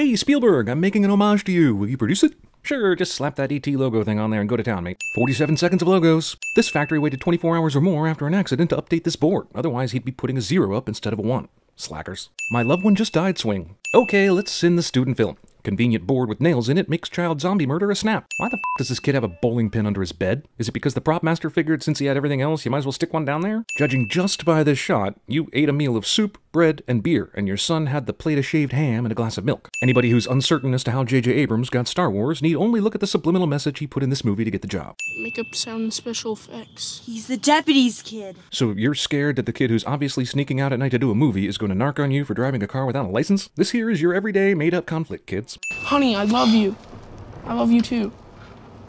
Hey Spielberg, I'm making an homage to you. Will you produce it? Sure, just slap that ET logo thing on there and go to town, mate. 47 seconds of logos. This factory waited 24 hours or more after an accident to update this board. Otherwise, he'd be putting a 0 up instead of a 1. Slackers. My loved one just died swing. Okay, let's send the student film. Convenient board with nails in it makes child zombie murder a snap. Why the f does this kid have a bowling pin under his bed? Is it because the prop master figured since he had everything else, you might as well stick one down there? Judging just by this shot, you ate a meal of soup, bread, and beer, and your son had the plate of shaved ham and a glass of milk. Anybody who's uncertain as to how J.J. Abrams got Star Wars need only look at the subliminal message he put in this movie to get the job. Makeup, sound, and special effects. He's the deputy's kid. So you're scared that the kid who's obviously sneaking out at night to do a movie is going to narc on you for driving a car without a license? This here is your everyday made-up conflict, kids. Honey, I love you. I love you too.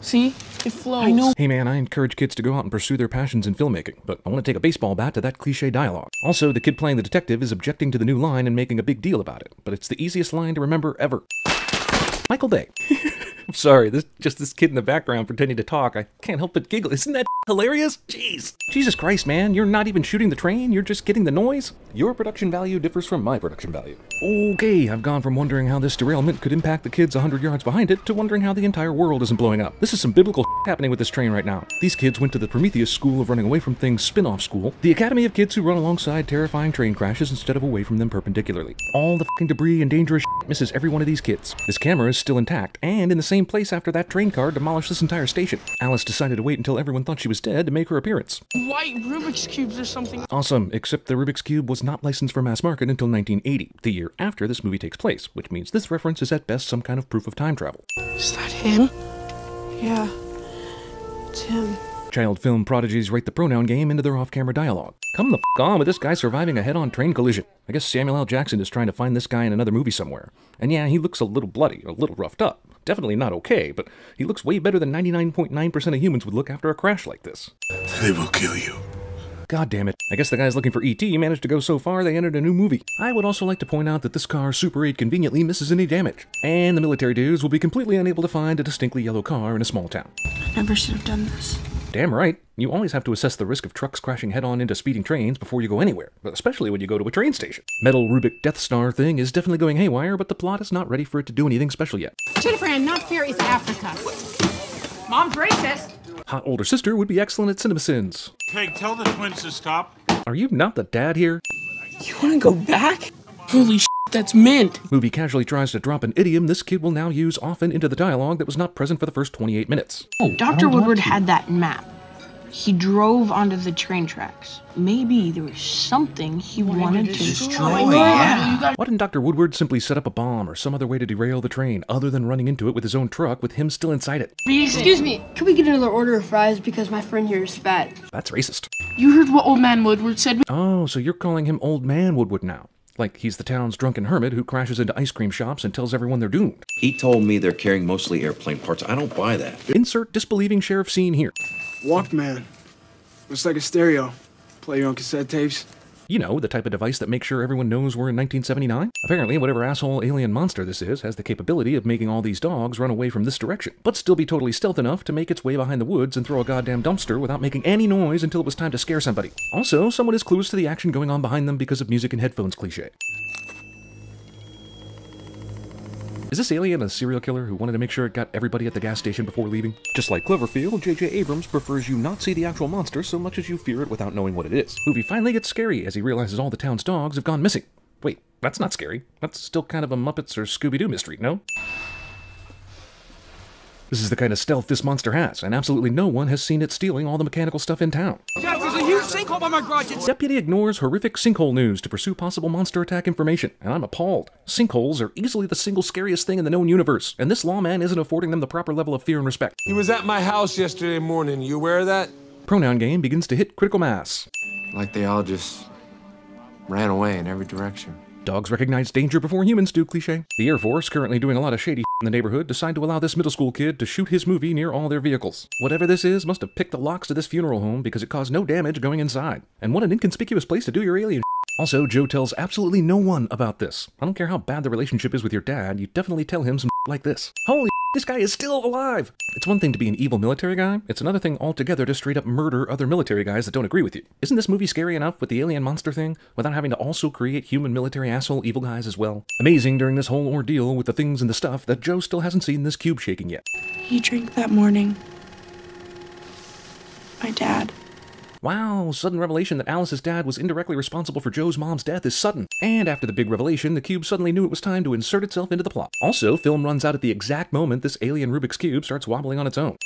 See? It flows. I know. Hey man, I encourage kids to go out and pursue their passions in filmmaking, but I want to take a baseball bat to that cliche dialogue. Also, the kid playing the detective is objecting to the new line and making a big deal about it, but it's the easiest line to remember ever. Michael Day. I'm sorry, this kid in the background pretending to talk, I can't help but giggle. Isn't that hilarious? Jeez. Jesus Christ, man, you're not even shooting the train, you're just getting the noise? Your production value differs from my production value. Okay, I've gone from wondering how this derailment could impact the kids 100 yards behind it to wondering how the entire world isn't blowing up. This is some biblical happening with this train right now. These kids went to the Prometheus School of Running Away from Things spin-off school, the academy of kids who run alongside terrifying train crashes instead of away from them perpendicularly. All the f***ing debris and dangerous misses every one of these kids. This camera is still intact, and in the same place after that train car demolished this entire station. Alice decided to wait until everyone thought she was dead to make her appearance. White Rubik's Cubes or something. Awesome, except the Rubik's Cube was not licensed for mass market until 1980, the year after this movie takes place, which means this reference is at best some kind of proof of time travel. Is that him? Yeah, it's him. Child film prodigies write the pronoun game into their off-camera dialogue. Come the f*** on with this guy surviving a head-on train collision. I guess Samuel L. Jackson is trying to find this guy in another movie somewhere. And yeah, he looks a little bloody, a little roughed up. Definitely not okay, but he looks way better than 99.9% of humans would look after a crash like this. They will kill you. God damn it. I guess the guys looking for E.T. managed to go so far they entered a new movie. I would also like to point out that this car Super 8 conveniently misses any damage. And the military dudes will be completely unable to find a distinctly yellow car in a small town. I never should have done this. Damn right. You always have to assess the risk of trucks crashing head-on into speeding trains before you go anywhere, especially when you go to a train station. Metal Rubik Death Star thing is definitely going haywire, but the plot is not ready for it to do anything special yet. Jennifer, not fair is Africa. Mom's racist. Hot older sister would be excellent at CinemaSins. Peg, tell the twins to stop. Are you not the dad here? You wanna go back? Holy shit, that's mint. Movie casually tries to drop an idiom this kid will now use often into the dialogue that was not present for the first 28 minutes. Dr. Woodward had that map. He drove onto the train tracks. Maybe there was something he wanted to destroy. Why didn't Dr. Woodward simply set up a bomb or some other way to derail the train, other than running into it with his own truck with him still inside it? Excuse me, can we get another order of fries because my friend here is fat? That's racist. You heard what Old Man Woodward said? Oh, so you're calling him Old Man Woodward now. Like he's the town's drunken hermit who crashes into ice cream shops and tells everyone they're doomed. He told me they're carrying mostly airplane parts. I don't buy that. Insert disbelieving sheriff scene here. Walkman. Looks like a stereo. Play your own cassette tapes. You know, the type of device that makes sure everyone knows we're in 1979? Apparently, whatever asshole alien monster this is has the capability of making all these dogs run away from this direction, but still be totally stealth enough to make its way behind the woods and throw a goddamn dumpster without making any noise until it was time to scare somebody. Also, someone is clueless to the action going on behind them because of music and headphones cliche. Is this alien a serial killer who wanted to make sure it got everybody at the gas station before leaving? Just like Cloverfield, J.J. Abrams prefers you not see the actual monster so much as you fear it without knowing what it is. Movie finally gets scary as he realizes all the town's dogs have gone missing. Wait, that's not scary. That's still kind of a Muppets or Scooby-Doo mystery, no? This is the kind of stealth this monster has, and absolutely no one has seen it stealing all the mechanical stuff in town. Dad, there's a huge sinkhole by my garage. Deputy ignores horrific sinkhole news to pursue possible monster attack information, and I'm appalled. Sinkholes are easily the single scariest thing in the known universe, and this lawman isn't affording them the proper level of fear and respect. He was at my house yesterday morning. You aware of that? Pronoun game begins to hit critical mass. Like they all just ran away in every direction. Dogs recognize danger before humans do, cliché. The Air Force, currently doing a lot of shady in the neighborhood, decide to allow this middle school kid to shoot his movie near all their vehicles. Whatever this is must have picked the locks to this funeral home because it caused no damage going inside. And what an inconspicuous place to do your alien. Also, Joe tells absolutely no one about this. I don't care how bad the relationship is with your dad, you definitely tell him some like this. Holy This guy is still alive! It's one thing to be an evil military guy, it's another thing altogether to straight up murder other military guys that don't agree with you. Isn't this movie scary enough with the alien monster thing, without having to also create human military asshole evil guys as well? Amazing during this whole ordeal with the things and the stuff that Joe still hasn't seen this cube shaking yet. He drank that morning. My dad. Wow, sudden revelation that Alice's dad was indirectly responsible for Joe's mom's death is sudden. And after the big revelation, the cube suddenly knew it was time to insert itself into the plot. Also, film runs out at the exact moment this alien Rubik's Cube starts wobbling on its own.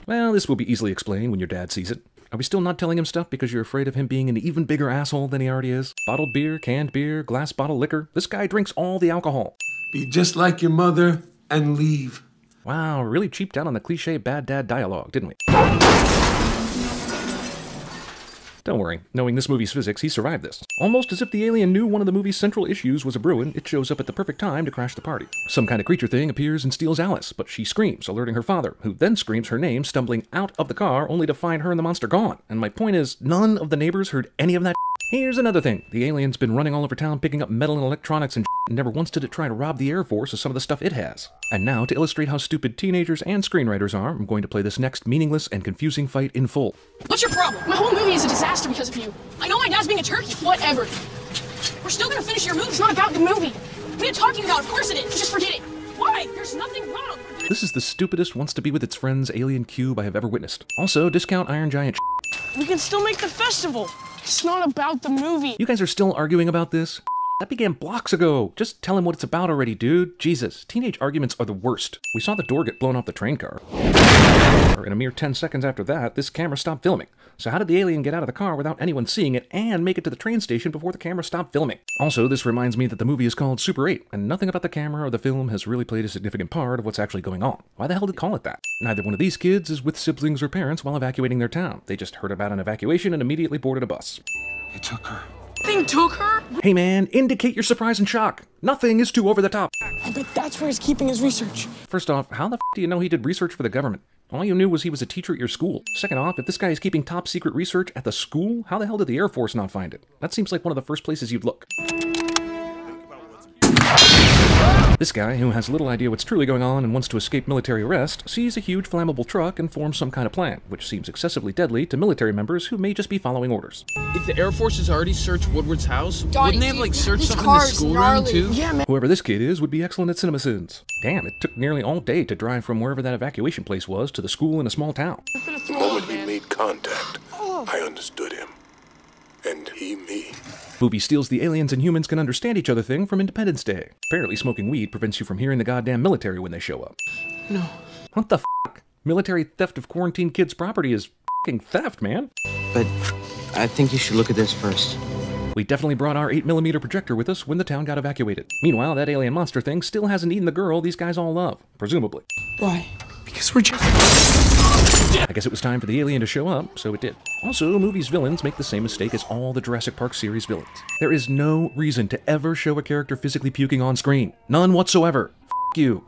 Well, this will be easily explained when your dad sees it. Are we still not telling him stuff because you're afraid of him being an even bigger asshole than he already is? Bottled beer, canned beer, glass bottle liquor. This guy drinks all the alcohol. Be just like your mother and leave. Wow, really cheaped out on the cliche bad dad dialogue, didn't we? Don't worry, knowing this movie's physics, he survived this. Almost as if the alien knew one of the movie's central issues was a brewing, it shows up at the perfect time to crash the party. Some kind of creature thing appears and steals Alice, but she screams, alerting her father, who then screams her name, stumbling out of the car, only to find her and the monster gone. And my point is, none of the neighbors heard any of that. Here's another thing. The alien's been running all over town picking up metal and electronics and never once did it try to rob the Air Force of some of the stuff it has. And now, to illustrate how stupid teenagers and screenwriters are, I'm going to play this next meaningless and confusing fight in full. What's your problem? My whole movie is a disaster because of you. I know my dad's being a turkey. Whatever. We're still gonna finish your movie. It's not about the movie. What are you talking about? Of course it is. Just forget it. Why? There's nothing wrong. This is the stupidest wants to be with its friends alien cube I have ever witnessed. Also, discount Iron Giant. We can still make the festival. It's not about the movie. You guys are still arguing about this? That began blocks ago. Just tell him what it's about already, dude. Jesus, teenage arguments are the worst. We saw the door get blown off the train car. In a mere 10 seconds after that, this camera stopped filming. So how did the alien get out of the car without anyone seeing it and make it to the train station before the camera stopped filming? Also, this reminds me that the movie is called Super 8, and nothing about the camera or the film has really played a significant part of what's actually going on. Why the hell did they call it that? Neither one of these kids is with siblings or parents while evacuating their town. They just heard about an evacuation and immediately boarded a bus. It took her. Thing took her? Hey man, indicate your surprise and shock. Nothing is too over the top. I bet that's where he's keeping his research. First off, how the f do you know he did research for the government? All you knew was he was a teacher at your school. Second off, if this guy is keeping top secret research at the school, how the hell did the Air Force not find it? That seems like one of the first places you'd look. This guy, who has little idea what's truly going on and wants to escape military arrest, sees a huge flammable truck and forms some kind of plan, which seems excessively deadly to military members who may just be following orders. If the Air Force has already searched Woodward's house, Donnie, wouldn't they have, like, searched this something in the car's schoolroom, gnarly. too? Yeah, man. Whoever this kid is would be excellent at cinema sins. Damn, it took nearly all day to drive from wherever that evacuation place was to the school in a small town. The moment we made contact, I understood him. And he me. Movie steals the aliens and humans can understand each other thing from Independence Day. Apparently smoking weed prevents you from hearing the goddamn military when they show up. No. What the f***? Military theft of quarantined kids' property is f***ing theft, man. But I think you should look at this first. We definitely brought our 8mm projector with us when the town got evacuated. Meanwhile, that alien monster thing still hasn't eaten the girl these guys all love, presumably. Why? Because we're just... I guess it was time for the alien to show up, so it did. Also, movies' villains make the same mistake as all the Jurassic Park series villains. There is no reason to ever show a character physically puking on screen. None whatsoever. F*** you.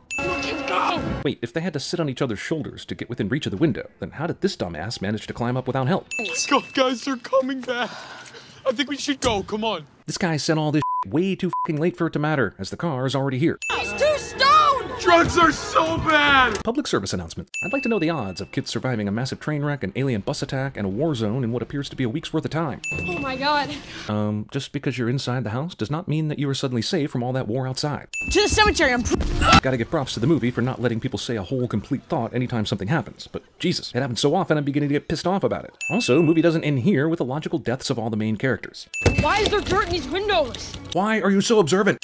Wait, if they had to sit on each other's shoulders to get within reach of the window, then how did this dumbass manage to climb up without help? God, guys, they're coming back. I think we should go. Come on. This guy sent all this way too f***ing late for it to matter, as the car is already here. He's too stoned! Drugs are so bad. Public service announcement. I'd like to know the odds of kids surviving a massive train wreck, an alien bus attack, and a war zone in what appears to be a week's worth of time. Oh my god. Just because you're inside the house does not mean that you are suddenly safe from all that war outside. To the cemetery, I'm... Gotta give props to the movie for not letting people say a whole complete thought anytime something happens, but Jesus, it happens so often I'm beginning to get pissed off about it. Also, movie doesn't end here with the logical deaths of all the main characters. Why is there dirt in these windows? Why are you so observant?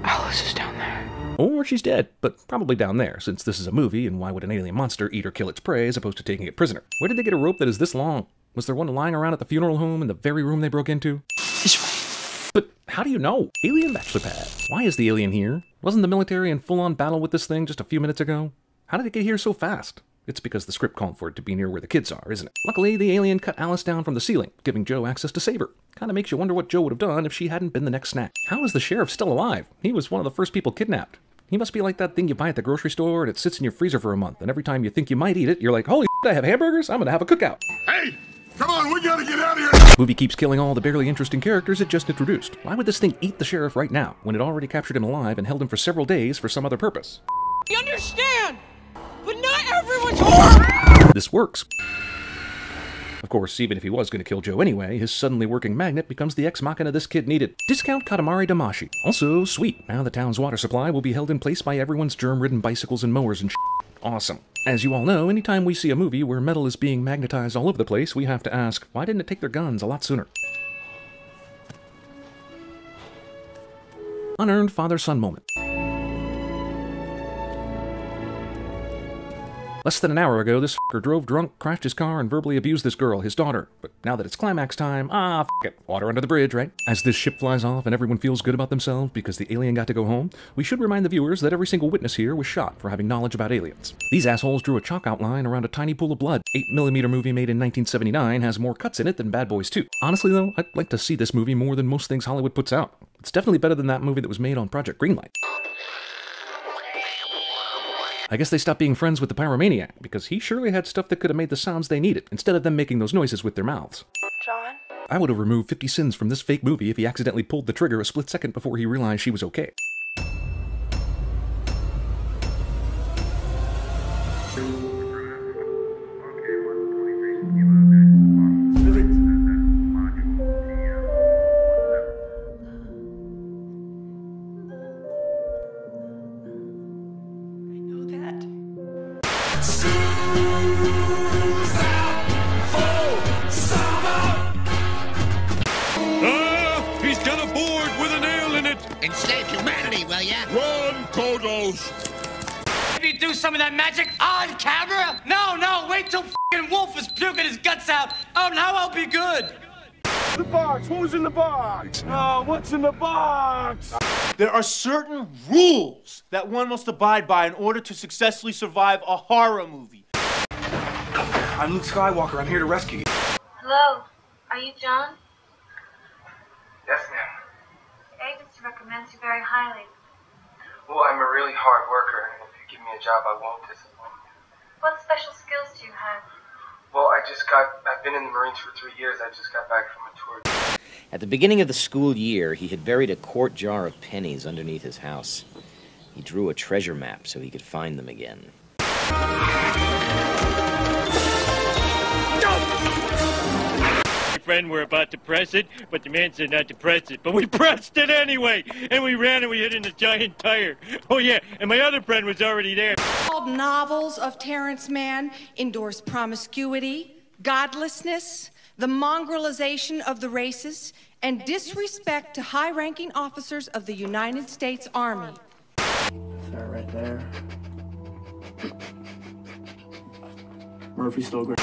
Alice is down there. Or she's dead, but probably down there, since this is a movie, and why would an alien monster eat or kill its prey as opposed to taking it prisoner? Where did they get a rope that is this long? Was there one lying around at the funeral home in the very room they broke into? This way. But how do you know? Alien bachelor pad. Why is the alien here? Wasn't the military in full-on battle with this thing just a few minutes ago? How did it get here so fast? It's because the script called for it to be near where the kids are, isn't it? Luckily, the alien cut Alice down from the ceiling, giving Joe access to save her. Kinda makes you wonder what Joe would have done if she hadn't been the next snack. How is the sheriff still alive? He was one of the first people kidnapped. He must be like that thing you buy at the grocery store and it sits in your freezer for a month, and every time you think you might eat it, you're like, holy shit, I have hamburgers? I'm gonna have a cookout. Hey! Come on, we gotta get out of here! Movie keeps killing all the barely interesting characters it just introduced. Why would this thing eat the sheriff right now, when it already captured him alive and held him for several days for some other purpose? You understand? But not everyone's horrible! This works. Of course, even if he was going to kill Joe anyway, his suddenly working magnet becomes the ex machina this kid needed. Discount Katamari Damashi. Also, sweet, now the town's water supply will be held in place by everyone's germ-ridden bicycles and mowers and Awesome. As you all know, anytime we see a movie where metal is being magnetized all over the place, we have to ask, why didn't it take their guns a lot sooner? Unearned father-son moment. Less than an hour ago, this f***er drove drunk, crashed his car, and verbally abused this girl, his daughter. But now that it's climax time, f*** it, water under the bridge, right? As this ship flies off and everyone feels good about themselves because the alien got to go home, we should remind the viewers that every single witness here was shot for having knowledge about aliens. These assholes drew a chalk outline around a tiny pool of blood. 8mm movie made in 1979 has more cuts in it than Bad Boys 2. Honestly though, I'd like to see this movie more than most things Hollywood puts out. It's definitely better than that movie that was made on Project Greenlight. I guess they stopped being friends with the pyromaniac, because he surely had stuff that could have made the sounds they needed, instead of them making those noises with their mouths. John? I would have removed 50 sins from this fake movie if he accidentally pulled the trigger a split second before he realized she was okay. He's got a board with a nail in it! Enslave humanity, will ya? Run, Kodos! If you do some of that magic on camera? No, wait till f***ing Wolf is puking his guts out. Oh, now I'll be good. The box! What was in the box? Oh, what's in the box? There are certain rules that one must abide by in order to successfully survive a horror movie. I'm Luke Skywalker. I'm here to rescue you. Hello, are you John? Yes, ma'am. The agency recommends you very highly. Well, I'm a really hard worker, and if you give me a job, I won't disappoint you. What special skills do you have? Well, I've been in the Marines for 3 years. I just got back from a tour. At the beginning of the school year, he had buried a quart jar of pennies underneath his house. He drew a treasure map so he could find them again. Friend, we're about to press it, but the man said not to press it. But we pressed it anyway, and we ran and we hit in a giant tire. Oh yeah, and my other friend was already there. All novels of Terrence Mann endorse promiscuity, godlessness, the mongrelization of the races, and disrespect to high-ranking officers of the United States Army. That right there. Murphy's still great.